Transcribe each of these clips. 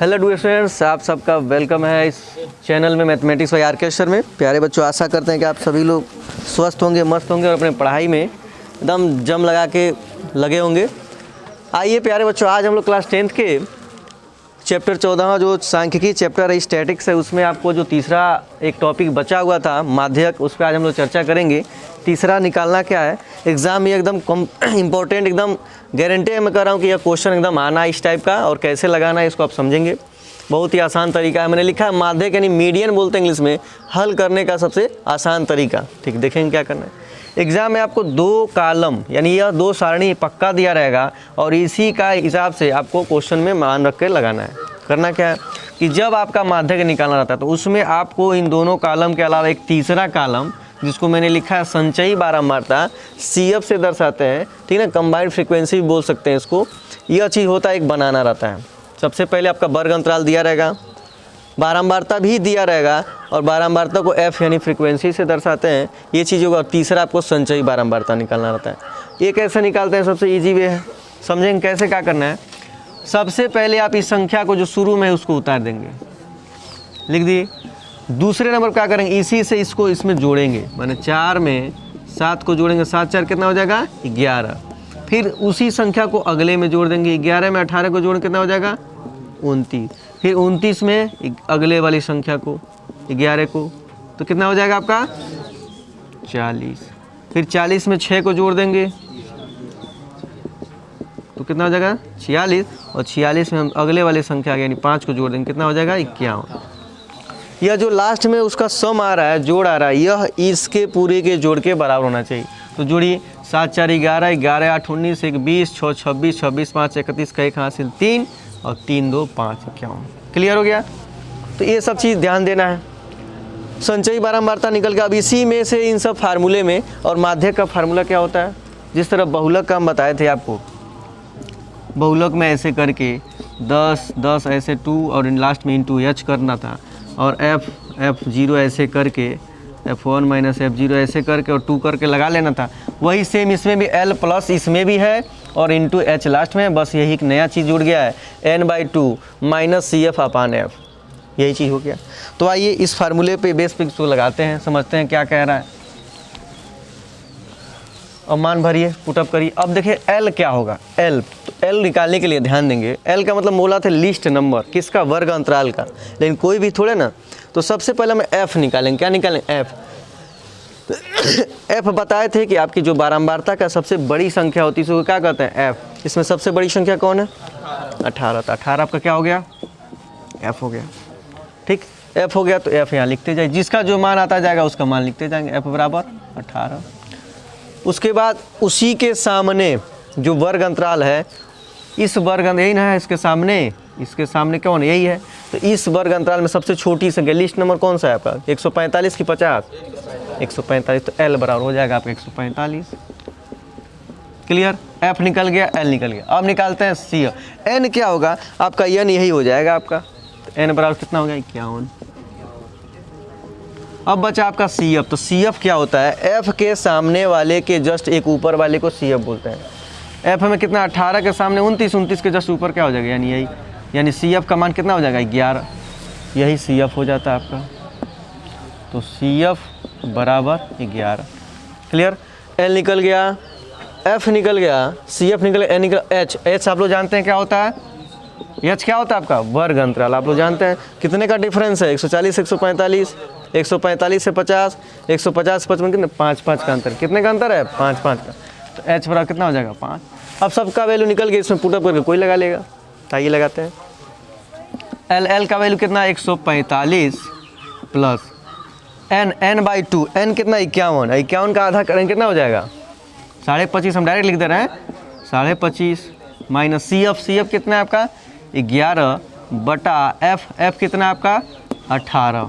Hello dear students, आप सबका welcome है इस चैनल में मैथमेटिक्स बाय आर.के. सर में। प्यारे बच्चों, आशा करते हैं कि आप सभी लोग स्वस्थ होंगे, मस्त होंगे और अपने पढ़ाई में एकदम जम लगा के लगे होंगे। आइए प्यारे बच्चों, आज हम लोग क्लास 10th के चैप्टर 14 जो सांख्यिकी चैप्टर है स्टैटिक्स है, उसमें आपको जो तीसरा एक टॉपिक बचा हुआ था माध्यक, उस पर आज हम लोग चर्चा करेंगे। तीसरा निकालना क्या है, एग्ज़ाम में एकदम इम्पोर्टेंट, एकदम गारंटी है मैं कर रहा हूँ कि यह क्वेश्चन एकदम आना इस टाइप का, और कैसे लगाना है इसको आप समझेंगे। बहुत ही आसान तरीका है, मैंने लिखा है माध्यक यानी मीडियन बोलते हैं इंग्लिश में, हल करने का सबसे आसान तरीका। ठीक, देखेंगे क्या करना है। एग्ज़ाम में आपको 2 कॉलम यानी यह 2 सारणी पक्का दिया रहेगा और इसी का हिसाब से आपको क्वेश्चन में मान रख के लगाना है। करना क्या है कि जब आपका माध्यक निकालना रहता है तो उसमें आपको इन दोनों कॉलम के अलावा एक तीसरा कॉलम, जिसको मैंने लिखा है संचयी बारंबारता, CF से दर्शाते हैं, ठीक है, कंबाइंड फ्रीक्वेंसी भी बोल सकते हैं इसको। यह चीज़ होता है, एक बनाना रहता है। सबसे पहले आपका वर्ग अंतराल दिया रहेगा, बारंबारता भी दिया रहेगा और बारंबारता को F यानी फ्रीक्वेंसी से दर्शाते हैं, ये चीज़ होगा। और तीसरा आपको संचयी बारंबारता निकालना रहता है। ये कैसे निकालते हैं, सबसे ईजी वे है, समझेंगे कैसे क्या करना है। सबसे पहले आप इस संख्या को जो शुरू में है उसको उतार देंगे, लिख दिए। दूसरे नंबर क्या करेंगे, इसी से इसको इसमें जोड़ेंगे, माने 4 में 7 को जोड़ेंगे, 7 4 कितना हो जाएगा 11। फिर उसी संख्या को अगले में जोड़ देंगे, 11 में 18 को जोड़ कितना हो जाएगा 29। फिर 29 में अगले वाली संख्या को 11 को, तो कितना हो जाएगा आपका 40। फिर 40 में 6 को जोड़ देंगे तो कितना हो जाएगा 46, और 46 में हम अगले वाली संख्या यानी 5 को जोड़ देंगे, कितना हो जाएगा 51। यह जो लास्ट में उसका सम आ रहा है, जोड़ आ रहा है, यह इसके पूरे के जोड़ के बराबर होना चाहिए। तो जोड़िए, 7 4 11, 11 8 19, 1 20, 6 26, 26 5 31 का 1 हासिल 3 और 3 2 5 51। क्लियर हो गया। तो ये सब चीज़ ध्यान देना है। संचयी बारंबारता निकल गया। अब इसी में से इन सब फार्मूले में, और माध्यक का फार्मूला क्या होता है, जिस तरह बहुलक का हम बताए थे आपको, बहुलक में ऐसे करके 10 10 ऐसे 2 और इन लास्ट में इंटू H करना था, और F0 ऐसे करके F1 माइनस F0 ऐसे करके और 2 करके लगा लेना था। वही सेम इसमें भी L प्लस इसमें भी है और इंटू H लास्ट में, बस यही एक नया चीज़ जुड़ गया है, n/2 माइनस CF अपान F, यही चीज़ हो गया। तो आइए इस फार्मूले पे बेस पे इसको लगाते हैं, समझते हैं क्या कह रहा है। अब मान भरिए, पुटअप करिए। अब देखिए L क्या होगा, L तो L निकालने के लिए ध्यान देंगे, L का मतलब बोला था लिस्ट नंबर, किसका, वर्ग अंतराल का, लेकिन कोई भी थोड़े ना। तो सबसे पहले हम F निकालेंगे। क्या निकालें, F। तो F बताए थे कि आपकी जो बारंबारता का सबसे बड़ी संख्या होती है उसको क्या कहते हैं, F। इसमें सबसे बड़ी संख्या कौन है, 18। तो 18 आपका क्या हो गया, F हो गया। ठीक, F हो गया तो F यहाँ लिखते जाए, जिसका जो मान आता जाएगा उसका मान लिखते जाएंगे, F बराबर 18। उसके बाद उसी के सामने जो वर्ग अंतराल है, इस वर्ग यही ना है, इसके सामने कौन, यही है। तो इस वर्ग अंतराल में सबसे छोटी संख्या, लिस्ट नंबर कौन सा है आपका, 145 की 50, 145। तो L बराबर हो जाएगा आपका 145। क्लियर, F निकल गया, L निकल गया। अब निकालते हैं CF। N क्या होगा आपका, N यही हो जाएगा आपका। तो N बराबर कितना हो गया 51। अब बचा आपका CF। तो CF क्या होता है, F के सामने वाले के जस्ट एक ऊपर वाले को CF बोलते हैं। F में कितना, 18 के सामने 29, 29 के जस्ट ऊपर क्या हो जाएगा, यानी यही, यानी CF का मान कितना हो जाएगा 11, यही CF हो जाता है आपका। तो CF बराबर 11। क्लियर, L निकल गया, F निकल गया, CF निकल गया, N निकल, H आप लोग जानते हैं क्या होता है, H क्या होता है आपका, वर्ग अंतराल। आप लोग जानते हैं कितने का डिफरेंस है, 140 145, 145 से 50, 150 से 55, कितने 5 5 का अंतर, कितने का अंतर है 5 5 का। तो H बराबर कितना हो जाएगा 5। अब सबका वैल्यू निकल गया, इसमें पुटअप करके कोई लगा लेगा। आइए लगाते हैं। L का वैल्यू कितना, 145 प्लस n/2, n कितना 51, 51 का आधा करेंगे कितना हो जाएगा 25.5, हम डायरेक्ट लिख दे रहे हैं 25.5 माइनस CF कितना है आपका 11 बटा F कितना है आपका 18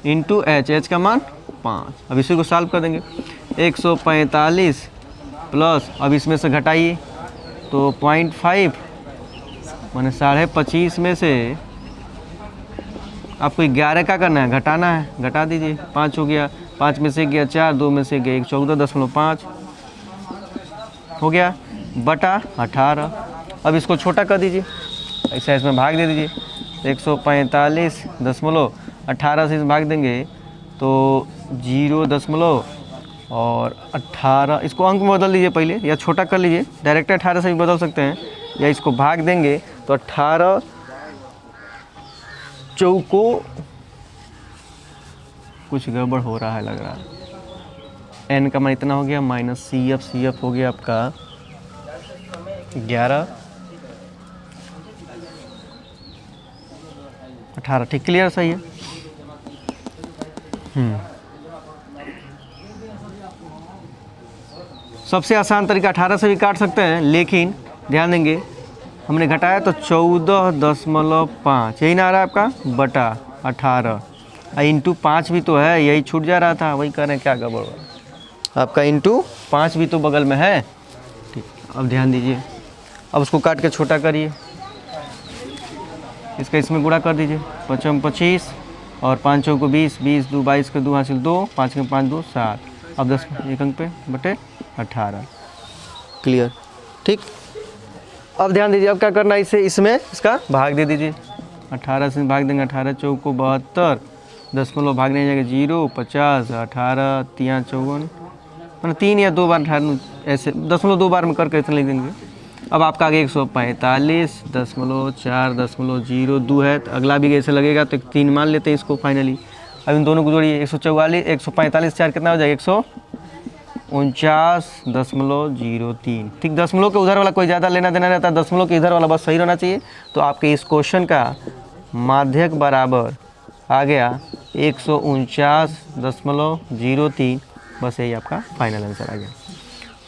इंटू H का मान 5। अब इसी को सॉल्व कर देंगे, 145 प्लस, अब इसमें से घटाइए तो 0.5 माने 25.5 में से आपको 11 का करना है, घटाना है, घटा दीजिए, 5 हो गया, 5 में से गया 4, 2 में से गया 1, 14.5 हो गया बटा 18। अब इसको छोटा कर दीजिए, ऐसा इसमें भाग दे दीजिए। 145.18 से भाग देंगे तो 0.18, इसको अंक में बदल लीजिए पहले, या छोटा कर लीजिए, डायरेक्ट 18 से भी बदल सकते हैं, या इसको भाग देंगे तो 18 चौको कुछ गड़बड़ हो रहा है लग रहा है। n का मान इतना हो गया माइनस CF हो गया आपका 11 18। ठीक, क्लियर, सही है। सबसे आसान तरीका 18 से भी काट सकते हैं, लेकिन ध्यान देंगे हमने घटाया तो 14.5 यही ना आ रहा है आपका बटा 18, इंटू 5 भी तो है, यही छूट जा रहा था, वही कर रहे हैं, क्या गड़बड़ आपका इंटू 5 भी तो बगल में है। ठीक, अब ध्यान दीजिए, अब उसको काट के छोटा करिए, इसका इसमें गुणा कर दीजिए, 5 25 और 5 चौको 20, 20 2 22 के 2 हासिल 2, 5 के 5 2 7, अब 10 एक अंक पे बटे 18। क्लियर, ठीक। अब ध्यान दीजिए, अब क्या करना है, इसे इसमें इसका भाग दे दीजिए, 18 से भाग देंगे, 18 चौको 72, दशमलव भागने जाएगा 0, 50, 18 3 54, मतलब 3 या 2 बार 18 ऐसे दशमलव 2 बार में करके इतना लिख देंगे। अब आपका आगे 145.4.02 है, तो अगला भी ऐसे लगेगा तो 3 मान लेते हैं इसको फाइनली। अब इन दोनों को जोड़िए, 145 4 कितना हो जाएगा 149.03। ठीक, दशमलव के उधर वाला कोई ज़्यादा लेना देना रहता है, दशमलव के इधर वाला बस सही रहना चाहिए। तो आपके इस क्वेश्चन का माध्यक बराबर आ गया 149.03, बस यही आपका फाइनल आंसर आ गया।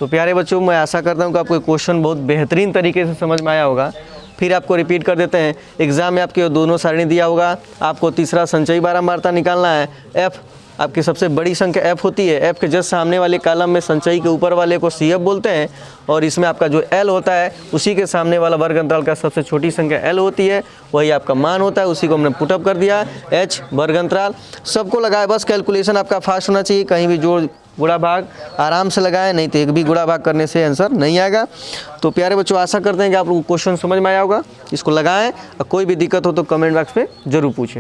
तो प्यारे बच्चों, मैं आशा करता हूँ कि आपको क्वेश्चन बहुत बेहतरीन तरीके से समझ में आया होगा। फिर आपको रिपीट कर देते हैं, एग्जाम में आपके दोनों सारणी दिया होगा, आपको तीसरा संचयी बारंबारता निकालना है। F आपकी सबसे बड़ी संख्या F होती है, F के जस्ट सामने वाले कॉलम में संचयी के ऊपर वाले को CF बोलते हैं, और इसमें आपका जो L होता है उसी के सामने वाला वर्ग अंतराल का सबसे छोटी संख्या L होती है, वही आपका मान होता है, उसी को हमने पुटअप कर दिया। H वर्ग अंतराल सबको लगाए, बस कैलकुलेशन आपका फास्ट होना चाहिए, कहीं भी जोड़ गुणा भाग आराम से लगाएं, नहीं तो एक भी गुणा भाग करने से आंसर नहीं आएगा। तो प्यारे बच्चों, आशा करते हैं कि आप लोगों को क्वेश्चन समझ में आया होगा, इसको लगाएं, और कोई भी दिक्कत हो तो कमेंट बॉक्स में ज़रूर पूछें।